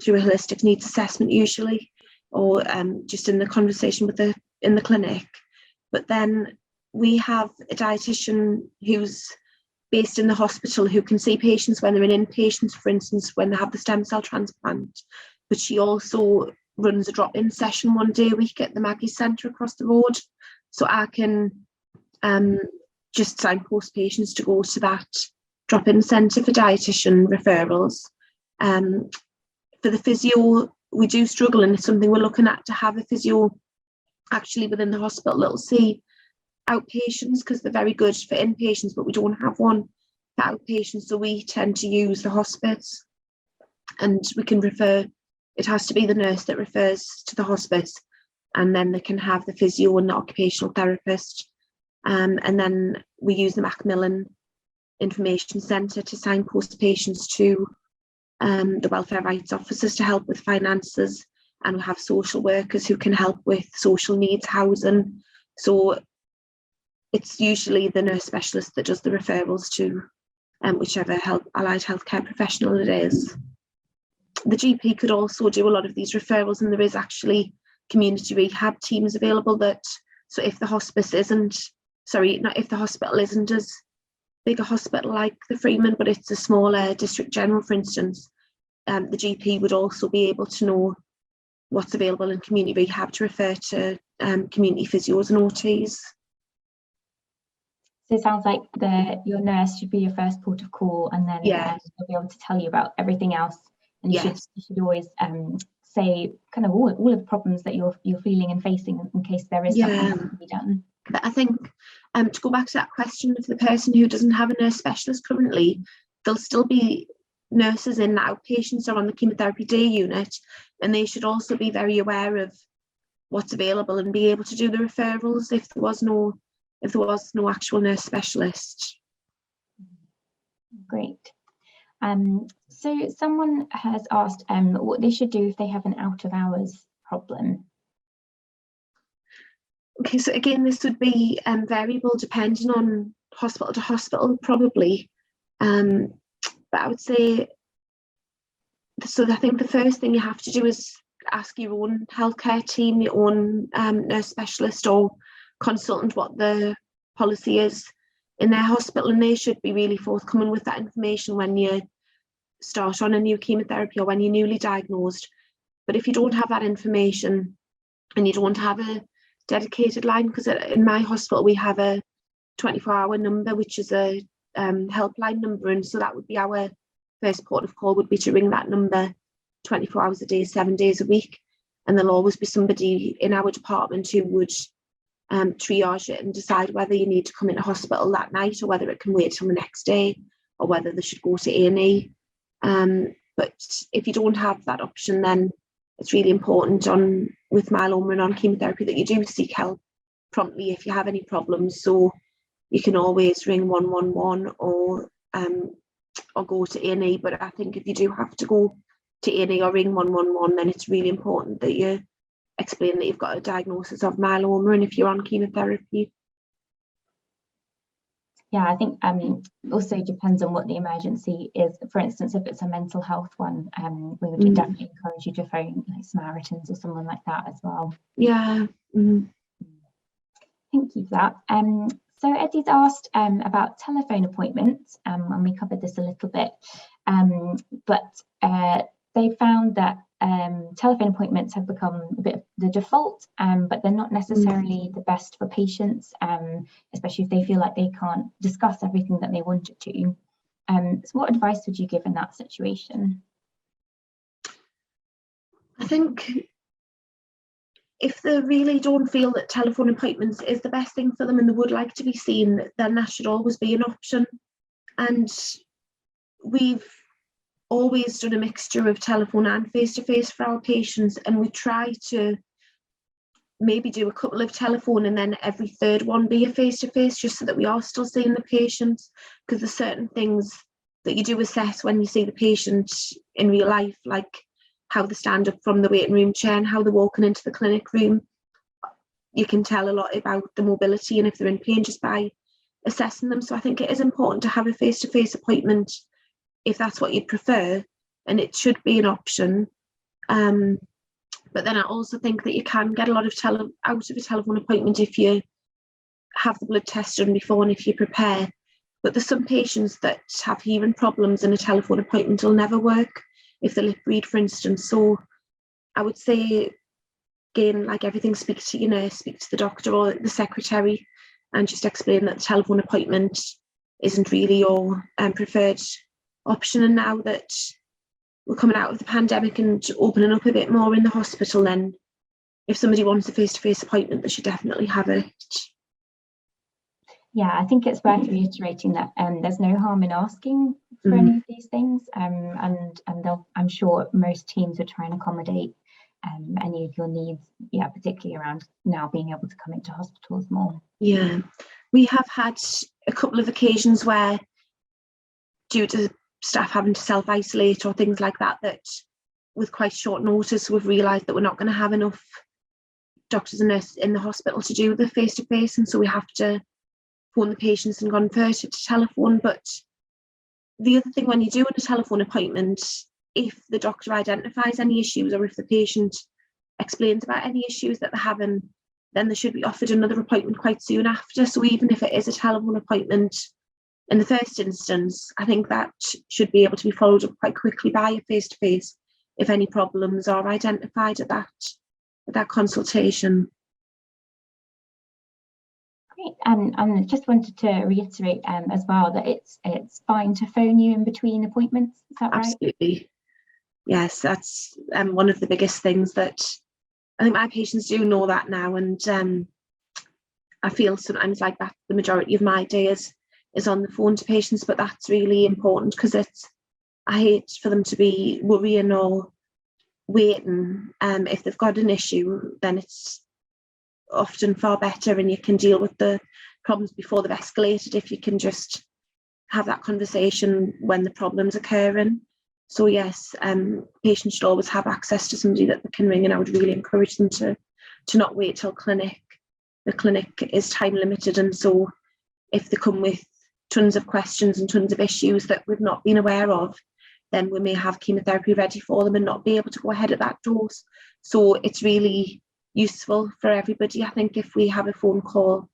through a holistic needs assessment usually, or just in the conversation in the clinic. But then we have a dietitian who's based in the hospital who can see patients when they're in inpatients, for instance, when they have the stem cell transplant. But she also runs a drop-in session one day a week at the Maggie's Centre across the road. So I can just signpost patients to go to that drop-in centre for dietitian referrals. For the physio, we do struggle, and it's something we're looking at, to have a physio actually within the hospital that'll see outpatients, because they're very good for inpatients, but we don't have one for outpatients. So we tend to use the hospice, and we can refer, it has to be the nurse that refers to the hospice, and then they can have the physio and the occupational therapist. And then we use the Macmillan Information Centre to signpost patients to the welfare rights officers to help with finances, and we have social workers who can help with social needs, housing. So it's usually the nurse specialist that does the referrals to whichever allied healthcare professional it is. The GP could also do a lot of these referrals, and there is actually community rehab teams available that, so if the hospice isn't, if the hospital isn't as big a hospital like the Freeman, but it's a smaller district general, for instance, the GP would also be able to know what's available in community rehab to refer to community physios and OTs. So it sounds like your nurse should be your first port of call, and then they'll be able to tell you about everything else. And you should always say kind of all of the problems that you're feeling and facing, in case there is something that can be done. But I think to go back to that question of the person who doesn't have a nurse specialist currently, there'll still be nurses in the outpatients or on the chemotherapy day unit, and they should also be very aware of what's available and be able to do the referrals if there was no actual nurse specialist. Great. So someone has asked what they should do if they have an out of hours problem. Okay, so again, this would be variable depending on hospital to hospital, probably. But I would say, so I think the first thing you have to do is ask your own healthcare team, your own nurse specialist or consultant what the policy is in their hospital, and they should be really forthcoming with that information when you start on a new chemotherapy or when you're newly diagnosed. But if you don't have that information and you don't have a dedicated line, because in my hospital we have a 24-hour number, which is a helpline number, and so that would be our first port of call, would be to ring that number 24 hours a day, 7 days a week, and there'll always be somebody in our department who would triage it and decide whether you need to come into hospital that night or whether it can wait till the next day or whether they should go to A&E. But if you don't have that option, then it's really important with myeloma and on chemotherapy that you do seek help promptly if you have any problems. So you can always ring 111 or go to A&E. But I think if you do have to go to A&E or ring 111, then it's really important that you explain that you've got a diagnosis of myeloma and if you're on chemotherapy. Yeah, I think also depends on what the emergency is. For instance, if it's a mental health one, we would definitely encourage you to phone like Samaritans or someone like that as well. Yeah. Thank you for that. So Eddie's asked about telephone appointments, and we covered this a little bit, but they found that telephone appointments have become a bit of the default, but they're not necessarily the best for patients, especially if they feel like they can't discuss everything that they wanted to. So what advice would you give in that situation? I think if they really don't feel that telephone appointments is the best thing for them and they would like to be seen, then that should always be an option. And we've always done a mixture of telephone and face-to-face for our patients, and we try to maybe do a couple of telephone and then every third one be a face-to-face, just so that we are still seeing the patients, because there's certain things that you do assess when you see the patient in real life, like how they stand up from the waiting room chair and how they're walking into the clinic room. You can tell a lot about the mobility and if they're in pain just by assessing them. So I think it is important to have a face-to-face appointment if that's what you'd prefer, and it should be an option. But then I also think that you can get a lot of out of a telephone appointment if you have the blood test done before and if you prepare. But there's some patients that have hearing problems and a telephone appointment will never work if they lip read, for instance. So I would say, again, like everything, speak to your nurse, speak to the doctor or the secretary, and just explain that the telephone appointment isn't really your preferred option. And now that we're coming out of the pandemic and opening up a bit more in the hospital, then if somebody wants a face-to-face appointment, they should definitely have it. Yeah, I think it's worth reiterating that there's no harm in asking for any of these things, and I'm sure most teams will try and accommodate any of your needs, yeah, particularly around now being able to come into hospitals more. Yeah, we have had a couple of occasions where, due to staff having to self-isolate or things like that, that with quite short notice we've realised that we're not going to have enough doctors and nurses in the hospital to do the face-to-face, and so we have to phone the patients and convert it to telephone. But the other thing, when you're doing a telephone appointment, if the doctor identifies any issues or if the patient explains about any issues that they're having, then they should be offered another appointment quite soon after. So even if it is a telephone appointment in the first instance, I think that should be able to be followed up quite quickly by a face-to-face if any problems are identified at that consultation. Great, and I just wanted to reiterate as well that it's fine to phone you in between appointments. Is that right? Absolutely. Yes, that's one of the biggest things that I think my patients do know that now, and I feel sometimes like that the majority of my day is on the phone to patients, but that's really important because I hate for them to be worrying or waiting. If they've got an issue, then it's often far better and you can deal with the problems before they've escalated if you can just have that conversation when the problem's occurring. So yes, patients should always have access to somebody that they can ring, and I would really encourage them to not wait till clinic. The clinic is time limited, and so if they come with tons of questions and tons of issues that we've not been aware of, then we may have chemotherapy ready for them and not be able to go ahead at that dose. So it's really useful for everybody, I think, if we have a phone call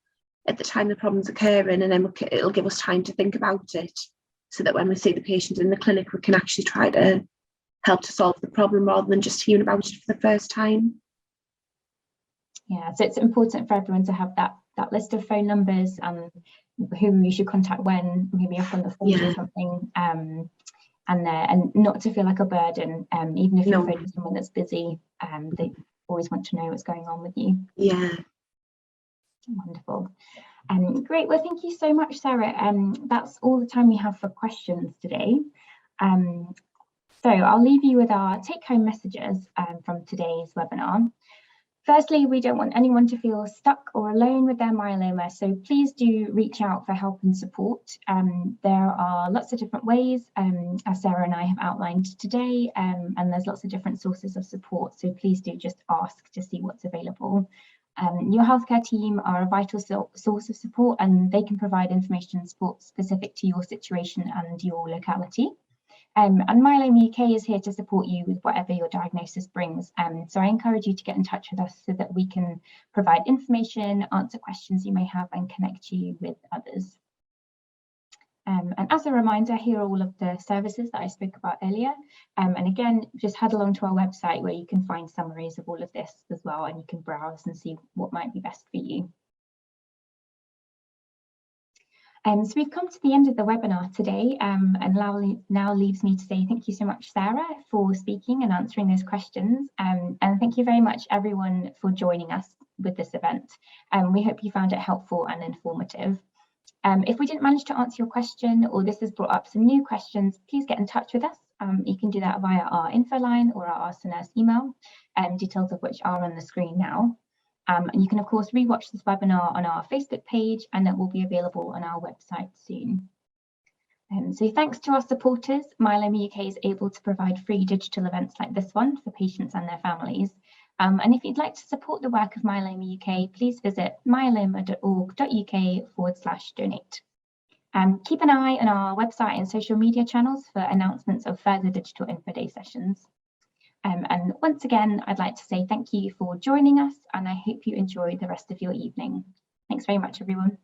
at the time the problem's occurring, and then it'll give us time to think about it, so that when we see the patient in the clinic, we can actually try to help to solve the problem rather than just hearing about it for the first time. Yeah, so it's important for everyone to have that list of phone numbers and whom you should contact when, maybe up on the phone or something, and not to feel like a burden, even if you're phoning someone that's busy. They always want to know what's going on with you. Yeah. Wonderful. Great. Well, thank you so much, Sarah. That's all the time we have for questions today. So I'll leave you with our take-home messages from today's webinar. Firstly, we don't want anyone to feel stuck or alone with their myeloma, so please do reach out for help and support. There are lots of different ways, as Sarah and I have outlined today, and there's lots of different sources of support, so please do just ask to see what's available. Your healthcare team are a vital source of support, and they can provide information and support specific to your situation and your locality. And Myeloma UK is here to support you with whatever your diagnosis brings. So I encourage you to get in touch with us so that we can provide information, answer questions you may have, and connect you with others. And as a reminder, here are all of the services that I spoke about earlier. And again, just head along to our website where you can find summaries of all of this as well, and you can browse and see what might be best for you. So we've come to the end of the webinar today, and now leaves me to say thank you so much, Sarah, for speaking and answering those questions. And thank you very much, everyone, for joining us with this event. We hope you found it helpful and informative. If we didn't manage to answer your question, or this has brought up some new questions, please get in touch with us. You can do that via our Infoline or our Ask the Nurse email, details of which are on the screen now. And you can, of course, rewatch this webinar on our Facebook page, and it will be available on our website soon. So thanks to our supporters, Myeloma UK is able to provide free digital events like this one for patients and their families. And if you'd like to support the work of Myeloma UK, please visit myeloma.org.uk/donate. Keep an eye on our website and social media channels for announcements of further digital Infoday sessions. And once again, I'd like to say thank you for joining us, and I hope you enjoy the rest of your evening. Thanks very much, everyone.